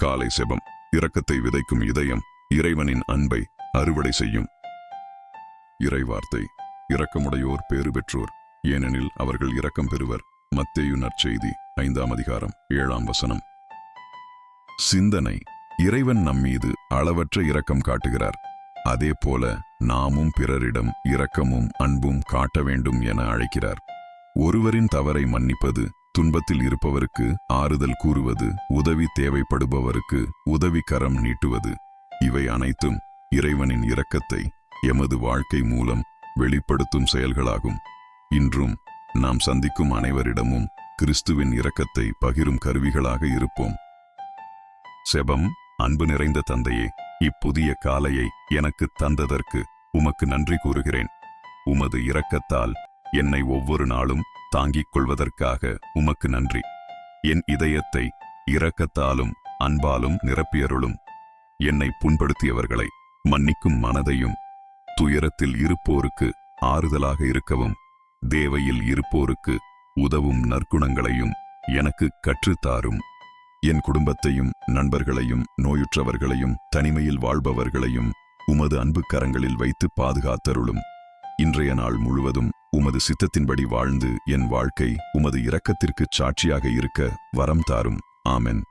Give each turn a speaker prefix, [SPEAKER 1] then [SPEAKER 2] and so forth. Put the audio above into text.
[SPEAKER 1] காலை செபம். இரக்கத்தை விதைக்கும் இதயம் இறைவனின் அன்பை அறுவடை செய்யும். இறைவார்த்தை. இரக்கமுடையோர் பேறு பெற்றோர், ஏனெனில் அவர்கள் இரக்கம் பெறுவர். மத்தேயு நற்செய்தி 5ஆம் அதிகாரம் 7ஆம் வசனம். சிந்தனை. இறைவன் நம்மீது அளவற்ற இரக்கம் காட்டுகிறார். அதே போல நாமும் பிறரிடம் இரக்கமும் அன்பும் காட்ட வேண்டும் என அழைக்கிறார். ஒருவரின் தவறை மன்னிப்பது, துன்பத்தில் இருப்பவருக்கு ஆறுதல் கூறுவது, உதவி தேவைப்படுபவருக்கு உதவி கரம் நீட்டுவது, இவை அனைத்தும் இறைவனின் இரக்கத்தை எமது வாழ்க்கை மூலம் வெளிப்படுத்தும் செயல்களாகும். இன்றும் நாம் சந்திக்கும் அனைவரிடமும் கிறிஸ்துவின் இரக்கத்தை பகிரும் கருவிகளாக இருப்போம். செபம். அன்பு நிறைந்த தந்தையே, இப்புதிய காலையை எனக்கு தந்ததற்கு உமக்கு நன்றி கூறுகிறேன். உமது இரக்கத்தால் என்னை ஒவ்வொரு நாளும் தாங்கிக் கொள்வதற்காக உமக்கு நன்றி. என் இதயத்தை இரக்கத்தாலும் அன்பாலும் நிரப்பியருளும். என்னை புண்படுத்தியவர்களை மன்னிக்கும் மனதையும், துயரத்தில் இருப்போருக்கு ஆறுதலாக இருக்கவும், தேவையில் இருப்போருக்கு உதவும் நற்குணங்களையும் எனக்கு கற்றுத்தாரும். என் குடும்பத்தையும் நண்பர்களையும் நோயுற்றவர்களையும் தனிமையில் வாழ்பவர்களையும் உமது அன்பு கரங்களில் வைத்து பாதுகாத்தருளும். இன்றைய நாள் முழுவதும் உமது சித்தத்தின்படி வாழ்ந்து என் வாழ்க்கை உமது இரக்கத்திற்கு சாட்சியாக இருக்க வரம் தாரும். ஆமென்.